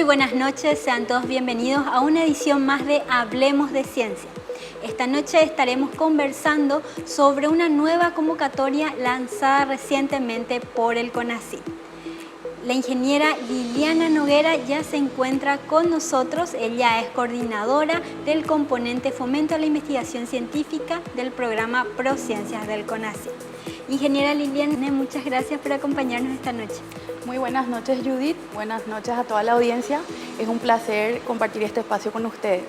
buenas noches, sean todos bienvenidos a una edición más de Hablemos de Ciencia. Esta noche estaremos conversando sobre una nueva convocatoria lanzada recientemente por el CONACYT. La ingeniera Liliana Noguera ya se encuentra con nosotros. Ella es coordinadora del componente Fomento a la Investigación Científica del programa ProCiencias del CONACYT. Ingeniera Liliana, muchas gracias por acompañarnos esta noche. Muy buenas noches, Judith. Buenas noches a toda la audiencia. Es un placer compartir este espacio con ustedes.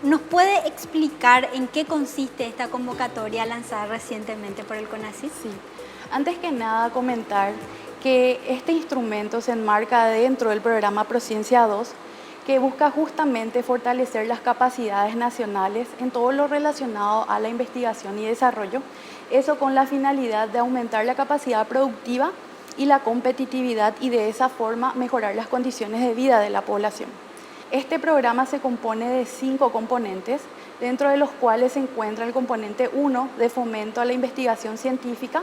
¿Nos puede explicar en qué consiste esta convocatoria lanzada recientemente por el CONACYT? Sí. Antes que nada, comentar que este instrumento se enmarca dentro del programa ProCiencia 2, que busca justamente fortalecer las capacidades nacionales en todo lo relacionado a la investigación y desarrollo, eso con la finalidad de aumentar la capacidad productiva y la competitividad y de esa forma mejorar las condiciones de vida de la población. Este programa se compone de 5 componentes, dentro de los cuales se encuentra el componente 1 de fomento a la investigación científica.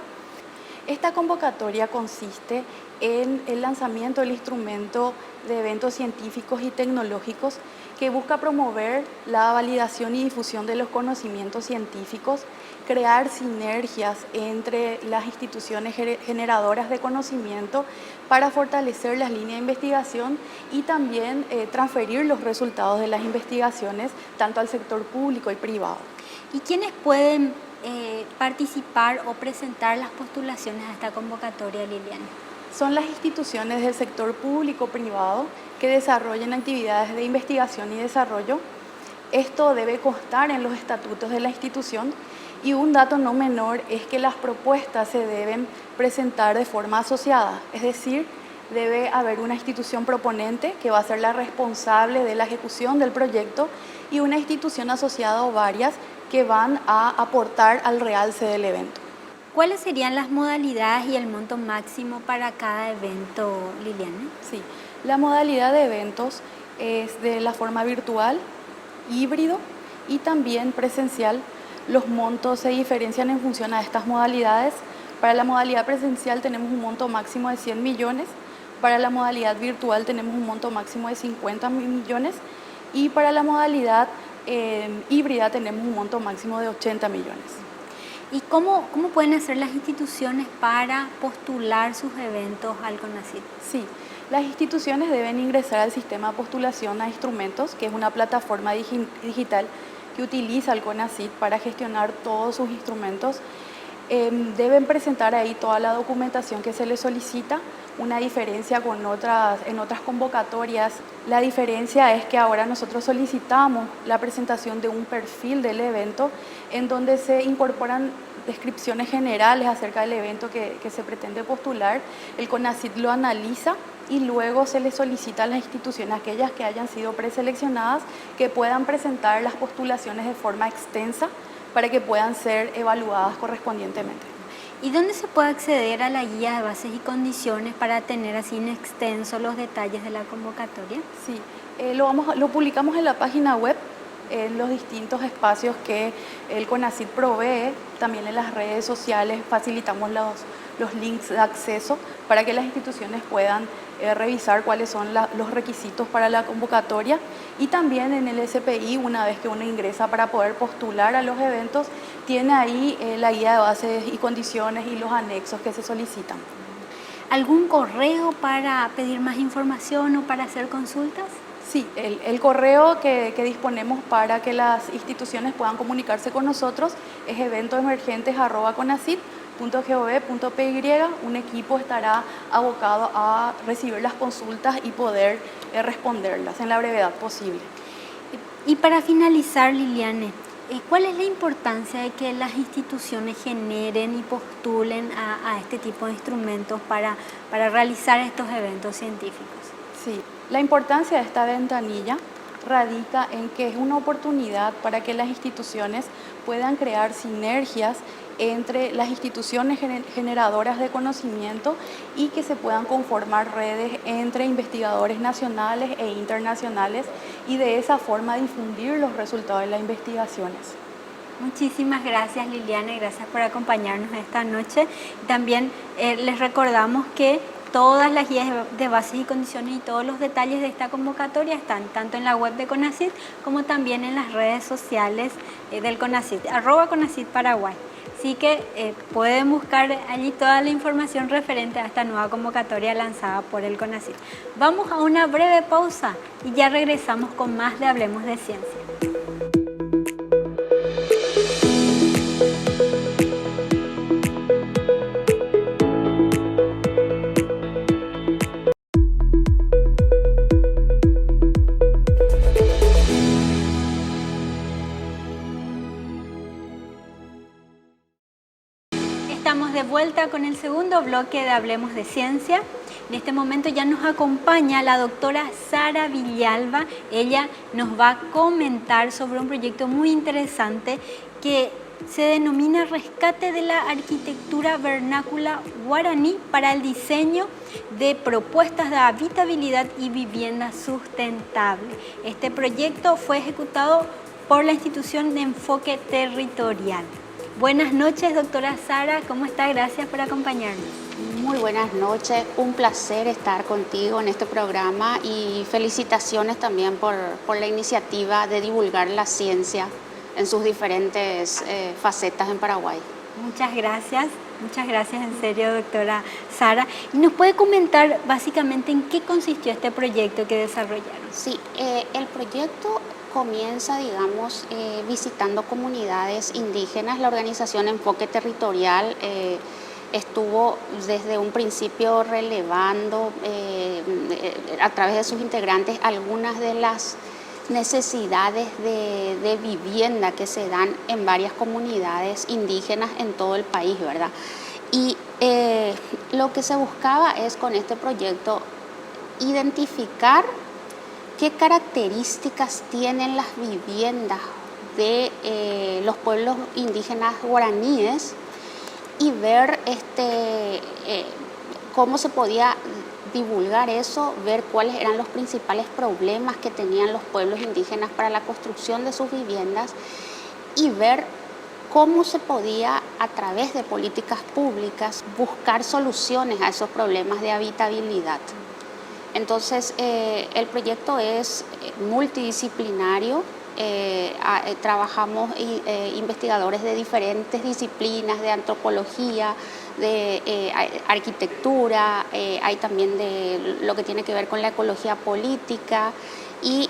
Esta convocatoria consiste en el lanzamiento del instrumento de eventos científicos y tecnológicos que busca promover la validación y difusión de los conocimientos científicos, crear sinergias entre las instituciones generadoras de conocimiento para fortalecer las líneas de investigación y también transferir los resultados de las investigaciones tanto al sector público y privado. ¿Y quiénes pueden participar o presentar las postulaciones a esta convocatoria, Liliana? Son las instituciones del sector público-privado que desarrollan actividades de investigación y desarrollo. Esto debe constar en los estatutos de la institución y un dato no menor es que las propuestas se deben presentar de forma asociada, es decir, debe haber una institución proponente que va a ser la responsable de la ejecución del proyecto y una institución asociada o varias que van a aportar al realce del evento. ¿Cuáles serían las modalidades y el monto máximo para cada evento, Liliana? Sí, la modalidad de eventos es de la forma virtual, híbrido y también presencial. Los montos se diferencian en función a estas modalidades. Para la modalidad presencial tenemos un monto máximo de 100 millones, para la modalidad virtual tenemos un monto máximo de 50 millones y para la modalidad híbrida tenemos un monto máximo de 80 millones. ¿Y cómo pueden hacer las instituciones para postular sus eventos al CONACYT? Sí, las instituciones deben ingresar al sistema de postulación a instrumentos, que es una plataforma digital que utiliza el CONACYT para gestionar todos sus instrumentos. Deben presentar ahí toda la documentación que se les solicita. Una diferencia en otras convocatorias, la diferencia es que ahora nosotros solicitamos la presentación de un perfil del evento en donde se incorporan descripciones generales acerca del evento que se pretende postular. El CONACYT lo analiza y luego se les solicita a las instituciones, aquellas que hayan sido preseleccionadas, que puedan presentar las postulaciones de forma extensa para que puedan ser evaluadas correspondientemente. ¿Y dónde se puede acceder a la guía de bases y condiciones para tener así en extenso los detalles de la convocatoria? Sí, lo publicamos en la página web, en los distintos espacios que el CONACYT provee, también en las redes sociales facilitamos los links de acceso para que las instituciones puedan revisar cuáles son los requisitos para la convocatoria y también en el SPI, una vez que uno ingresa para poder postular a los eventos, tiene ahí la guía de bases y condiciones y los anexos que se solicitan. ¿Algún correo para pedir más información o para hacer consultas? Sí, el correo que disponemos para que las instituciones puedan comunicarse con nosotros es eventosemergentes@conacit.gov.py. Un equipo estará abocado a recibir las consultas y poder responderlas en la brevedad posible. Y para finalizar, Liliane, ¿cuál es la importancia de que las instituciones generen y postulen a este tipo de instrumentos para realizar estos eventos científicos? Sí, la importancia de esta ventanilla radica en que es una oportunidad para que las instituciones puedan crear sinergias entre las instituciones generadoras de conocimiento y que se puedan conformar redes entre investigadores nacionales e internacionales y de esa forma difundir los resultados de las investigaciones. Muchísimas gracias, Liliana, y gracias por acompañarnos esta noche. También les recordamos que Todas las guías de bases y condiciones y todos los detalles de esta convocatoria están tanto en la web de CONACYT como también en las redes sociales del CONACYT, @CONACYT Paraguay. Así que pueden buscar allí toda la información referente a esta nueva convocatoria lanzada por el CONACYT. Vamos a una breve pausa y ya regresamos con más de Hablemos de Ciencia. Estamos de vuelta con el segundo bloque de Hablemos de Ciencia. En este momento ya nos acompaña la doctora Sara Villalba. Ella nos va a comentar sobre un proyecto muy interesante que se denomina Rescate de la Arquitectura Vernácula Guaraní para el diseño de propuestas de habitabilidad y vivienda sustentable. Este proyecto fue ejecutado por la Institución de Enfoque Territorial. Buenas noches, doctora Sara, ¿cómo está? Gracias por acompañarnos. Muy buenas noches, un placer estar contigo en este programa y felicitaciones también por la iniciativa de divulgar la ciencia en sus diferentes facetas en Paraguay. Muchas gracias en serio, doctora Sara. ¿Y nos puede comentar básicamente en qué consistió este proyecto que desarrollaron? Sí, el proyecto comienza, digamos, visitando comunidades indígenas. La organización Enfoque Territorial estuvo desde un principio relevando a través de sus integrantes algunas de las necesidades de vivienda que se dan en varias comunidades indígenas en todo el país, ¿verdad? Y lo que se buscaba es con este proyecto identificar qué características tienen las viviendas de los pueblos indígenas guaraníes y ver cómo se podía divulgar eso, ver cuáles eran los principales problemas que tenían los pueblos indígenas para la construcción de sus viviendas y ver cómo se podía, a través de políticas públicas, buscar soluciones a esos problemas de habitabilidad. Entonces, el proyecto es multidisciplinario. Trabajamos investigadores de diferentes disciplinas, de antropología, de arquitectura, hay también de lo que tiene que ver con la ecología política. Y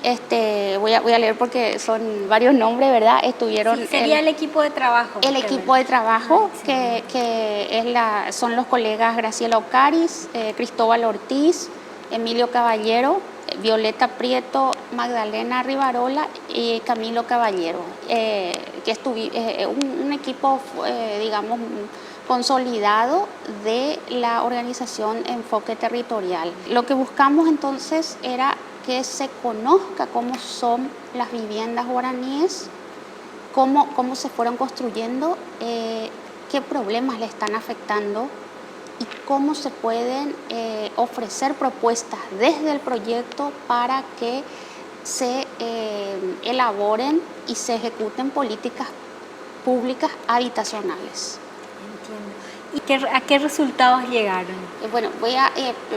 voy a leer porque son varios nombres, ¿verdad? Estuvieron. Sí, sería el equipo de trabajo. El equipo de trabajo, que son los colegas Graciela Ocaris, Cristóbal Ortiz, Emilio Caballero, Violeta Prieto, Magdalena Rivarola y Camilo Caballero, que un equipo, digamos, consolidado de la organización Enfoque Territorial. Lo que buscamos entonces era que se conozca cómo son las viviendas guaraníes, cómo se fueron construyendo, qué problemas le están afectando y cómo se pueden ofrecer propuestas desde el proyecto para que se elaboren y se ejecuten políticas públicas habitacionales. Entiendo. ¿Y a qué resultados llegaron? Bueno,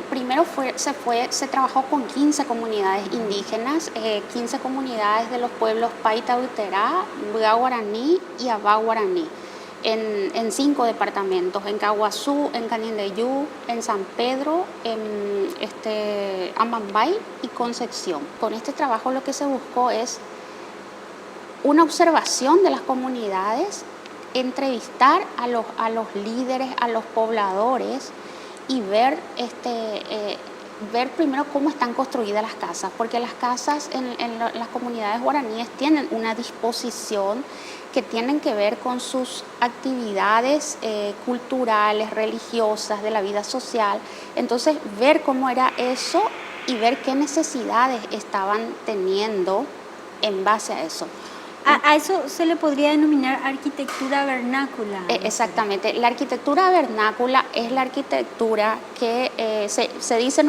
primero se trabajó con 15 comunidades indígenas, 15 comunidades de los pueblos Paita Uterá, Mbga Guaraní y Abá Guaraní. En 5 departamentos, en Caguazú, en Canindeyú, en San Pedro, en Amambay y Concepción. Con este trabajo lo que se buscó es una observación de las comunidades, entrevistar a los líderes, a los pobladores y ver primero cómo están construidas las casas, porque las casas en las comunidades guaraníes tienen una disposición que tienen que ver con sus actividades culturales, religiosas, de la vida social. Entonces, ver cómo era eso y ver qué necesidades estaban teniendo en base a eso. A eso se le podría denominar arquitectura vernácula. Exactamente. La arquitectura vernácula es la arquitectura que se dice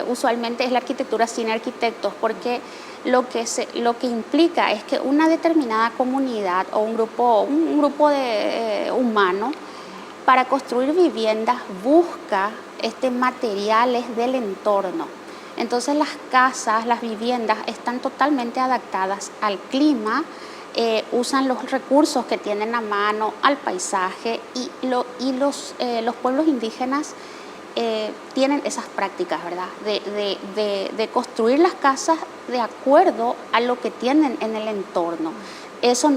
usualmente es la arquitectura sin arquitectos, porque lo que implica es que una determinada comunidad o un grupo de humanos para construir viviendas busca materiales del entorno. Entonces las casas, las viviendas están totalmente adaptadas al clima, usan los recursos que tienen a mano, al paisaje, y los pueblos indígenas tienen esas prácticas, ¿verdad? De construir las casas de acuerdo a lo que tienen en el entorno. Eso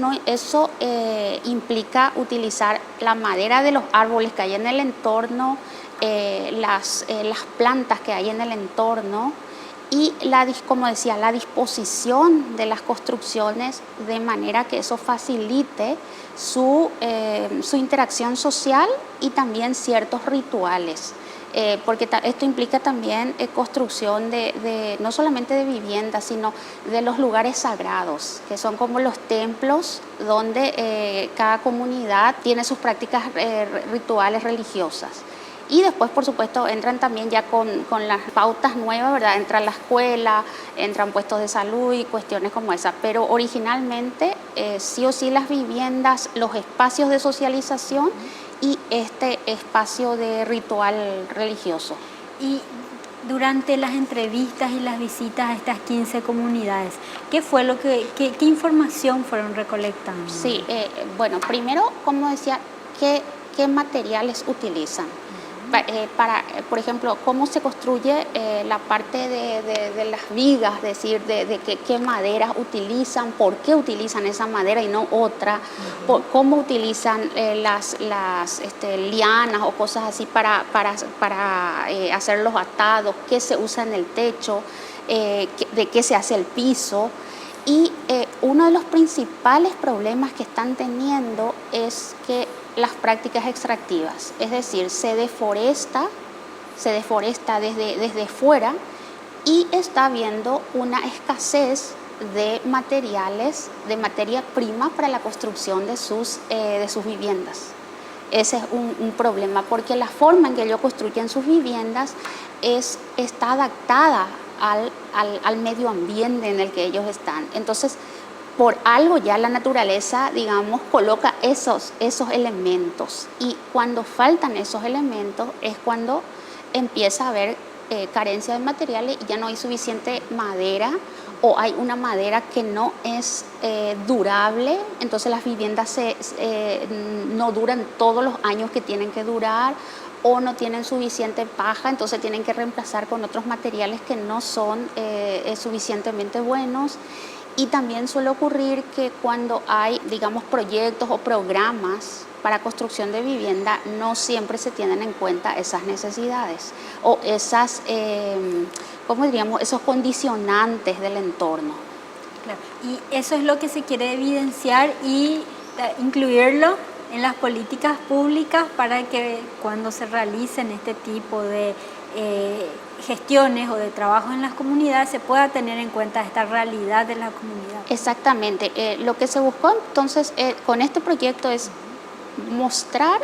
implica utilizar la madera de los árboles que hay en el entorno, las plantas que hay en el entorno y, como decía, la disposición de las construcciones de manera que eso facilite su interacción social y también ciertos rituales. Porque esto implica también construcción no solamente de viviendas, sino de los lugares sagrados, que son como los templos donde cada comunidad tiene sus prácticas rituales religiosas. Y después, por supuesto, entran también ya con las pautas nuevas, ¿verdad? Entra la escuela, entran puestos de salud y cuestiones como esas. Pero originalmente, sí o sí, las viviendas, los espacios de socialización y este espacio de ritual religioso. Y durante las entrevistas y las visitas a estas 15 comunidades, ¿qué fue qué información fueron recolectando? Sí, bueno, primero, como decía, ¿qué materiales utilizan? Por ejemplo, cómo se construye la parte de las vigas, es decir, de qué maderas utilizan, por qué utilizan esa madera y no otra, cómo utilizan las lianas o cosas así para hacer los atados, qué se usa en el techo, de qué se hace el piso. Y uno de los principales problemas que están teniendo es que las prácticas extractivas, es decir, se deforesta desde fuera y está habiendo una escasez de materiales, de materia prima para la construcción de sus viviendas. Ese es un problema, porque la forma en que ellos construyen sus viviendas está adaptada al medio ambiente en el que ellos están. Entonces, por algo ya la naturaleza, digamos, coloca esos elementos, y cuando faltan esos elementos es cuando empieza a haber carencia de materiales y ya no hay suficiente madera, o hay una madera que no es durable, entonces las viviendas no duran todos los años que tienen que durar, o no tienen suficiente paja, entonces tienen que reemplazar con otros materiales que no son suficientemente buenos. Y también suele ocurrir que cuando hay, digamos, proyectos o programas para construcción de vivienda, no siempre se tienen en cuenta esas necesidades o esas, ¿cómo diríamos?, esos condicionantes del entorno. Claro. Y eso es lo que se quiere evidenciar y incluirlo en las políticas públicas para que cuando se realicen este tipo de gestiones o de trabajo en las comunidades se pueda tener en cuenta esta realidad de la comunidad. Exactamente. Lo que se buscó entonces con este proyecto es mostrar,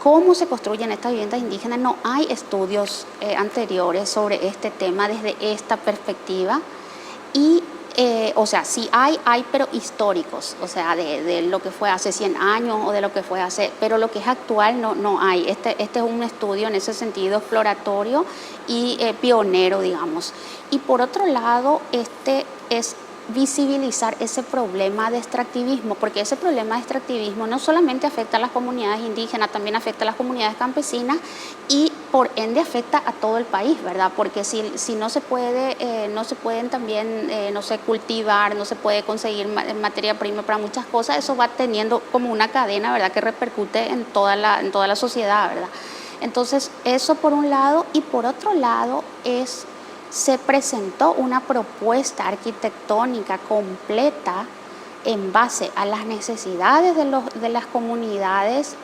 cómo se construyen estas viviendas indígenas. No hay estudios anteriores sobre este tema desde esta perspectiva y sí hay, pero históricos, de lo que fue hace 100 años o de lo que fue pero lo que es actual no hay. Este es un estudio en ese sentido exploratorio y pionero, digamos. Y por otro lado, es visibilizar ese problema de extractivismo, porque ese problema de extractivismo no solamente afecta a las comunidades indígenas, también afecta a las comunidades campesinas y por ende afecta a todo el país, ¿verdad? Porque si no se pueden también, cultivar, no se puede conseguir materia prima para muchas cosas, eso va teniendo como una cadena, ¿verdad?, que repercute en toda la sociedad, ¿verdad? Entonces, eso por un lado, y por otro lado se presentó una propuesta arquitectónica completa en base a las necesidades de las comunidades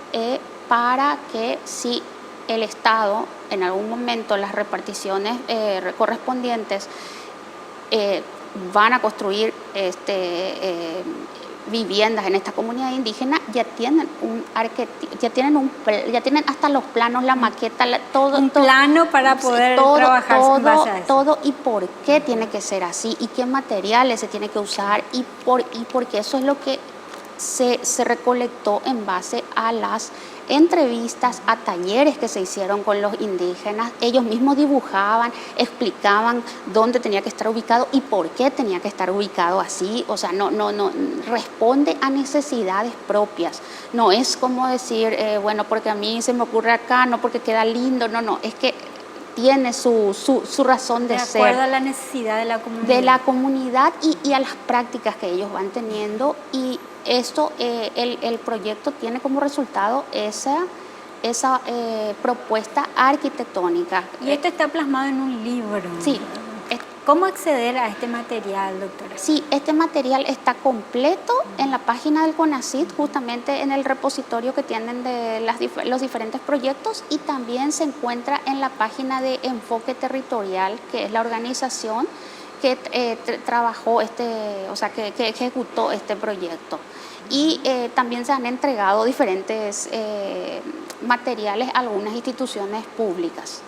para que si el Estado en algún momento las reparticiones correspondientes van a construir viviendas en esta comunidad indígena, ya tienen hasta los planos, la maqueta, todo. Un plano para poder trabajar en base a eso. Todo, y por qué tiene que ser así, y qué materiales se tiene que usar, y porque eso es lo que se recolectó en base a las entrevistas, a talleres que se hicieron con los indígenas. Ellos mismos dibujaban, explicaban dónde tenía que estar ubicado y por qué tenía que estar ubicado así. O sea, no responde a necesidades propias. No es como decir, bueno, porque a mí se me ocurre acá, no porque queda lindo, no, es que tiene su razón de ser. De acuerdo a la necesidad de la comunidad. De la comunidad y a las prácticas que ellos van teniendo, y esto, el proyecto tiene como resultado esa propuesta arquitectónica. Y esto está plasmado en un libro. Sí. ¿Cómo acceder a este material, doctora? Sí, este material está completo en la página del CONACYT, justamente en el repositorio que tienen de los diferentes proyectos, y también se encuentra en la página de Enfoque Territorial, que es la organización que trabajó que ejecutó este proyecto. Y también se han entregado diferentes materiales a algunas instituciones públicas.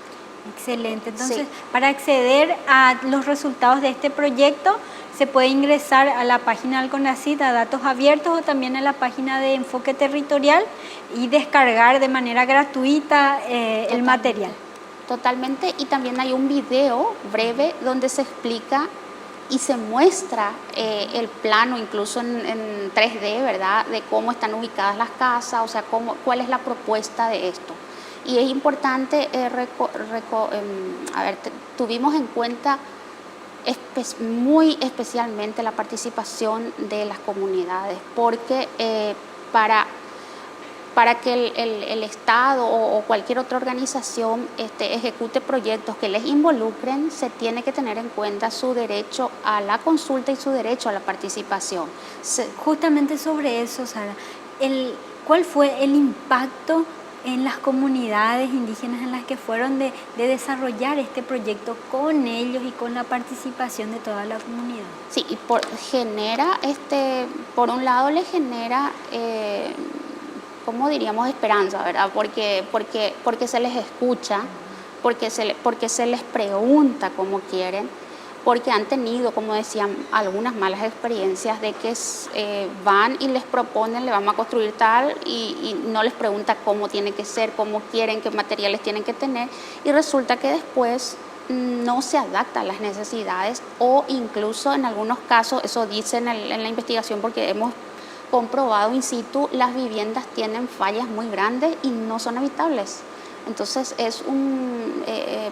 Excelente. Entonces, Sí. para acceder a los resultados de este proyecto, se puede ingresar a la página del CONACYT, a datos abiertos, o también a la página de Enfoque Territorial y descargar de manera gratuita el material. Totalmente, y también hay un video breve donde se explica y se muestra el plano, incluso en 3D, ¿verdad?, de cómo están ubicadas las casas, o sea, cuál es la propuesta de esto. Y es importante, tuvimos en cuenta muy especialmente la participación de las comunidades, porque para que el Estado o cualquier otra organización ejecute proyectos que les involucren, se tiene que tener en cuenta su derecho a la consulta y su derecho a la participación. Justamente sobre eso, Sara, ¿cuál fue el impacto en las comunidades indígenas en las que fueron de desarrollar este proyecto con ellos y con la participación de toda la comunidad? Sí, y por un lado le genera, ¿cómo diríamos?, esperanza, ¿verdad? Porque se les escucha, porque se les pregunta cómo quieren, porque han tenido, como decían, algunas malas experiencias de que van y les proponen, le vamos a construir tal, y no les pregunta cómo tiene que ser, cómo quieren, qué materiales tienen que tener, y resulta que después no se adapta a las necesidades, o incluso en algunos casos, eso dicen en la investigación, porque hemos comprobado in situ, las viviendas tienen fallas muy grandes y no son habitables. Entonces,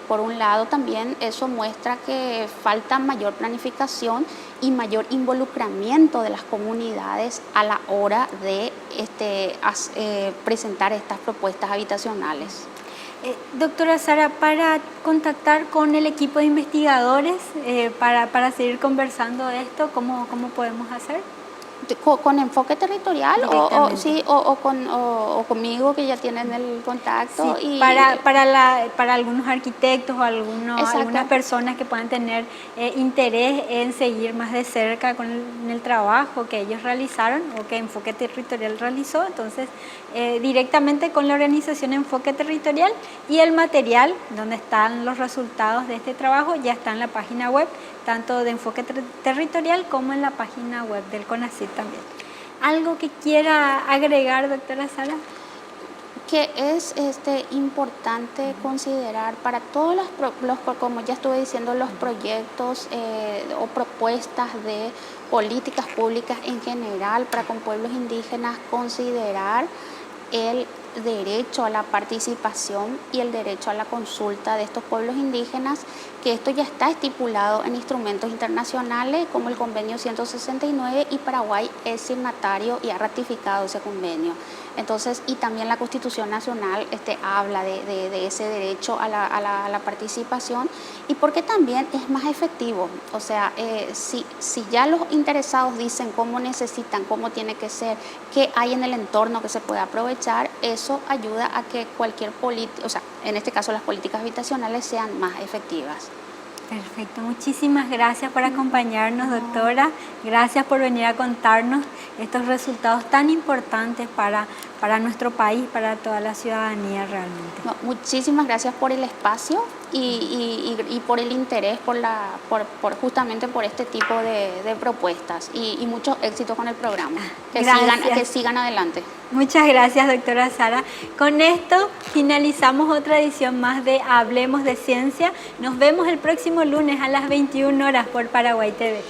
por un lado también eso muestra que falta mayor planificación y mayor involucramiento de las comunidades a la hora de presentar estas propuestas habitacionales. Doctora Sara, para contactar con el equipo de investigadores, para seguir conversando de esto, ¿cómo podemos hacer? Con Enfoque Territorial o conmigo, que ya tienen el contacto. Sí, y para algunos arquitectos o algunas personas que puedan tener interés en seguir más de cerca con el trabajo que ellos realizaron o que Enfoque Territorial realizó, entonces directamente con la organización Enfoque Territorial, y el material donde están los resultados de este trabajo ya está en la página web, tanto de Enfoque Territorial como en la página web del CONACYT también. ¿Algo que quiera agregar, doctora Sara? Que es importante considerar para todos como ya estuve diciendo, los proyectos o propuestas de políticas públicas en general para con pueblos indígenas, considerar el derecho a la participación y el derecho a la consulta de estos pueblos indígenas, que esto ya está estipulado en instrumentos internacionales como el Convenio 169, y Paraguay es signatario y ha ratificado ese convenio. Entonces, y también la Constitución Nacional habla de ese derecho a la participación, y porque también es más efectivo. O sea, si ya los interesados dicen cómo necesitan, cómo tiene que ser, qué hay en el entorno que se puede aprovechar, eso ayuda a que cualquier política, o sea, en este caso las políticas habitacionales, sean más efectivas. Perfecto, muchísimas gracias por acompañarnos, doctora. Gracias por venir a contarnos estos resultados tan importantes para nuestro país, para toda la ciudadanía realmente. Muchísimas gracias por el espacio y por el interés, justamente por este tipo de propuestas y mucho éxito con el programa. Que sigan adelante. Muchas gracias, doctora Sara. Con esto finalizamos otra edición más de Hablemos de Ciencia. Nos vemos el próximo lunes a las 21 horas por Paraguay TV.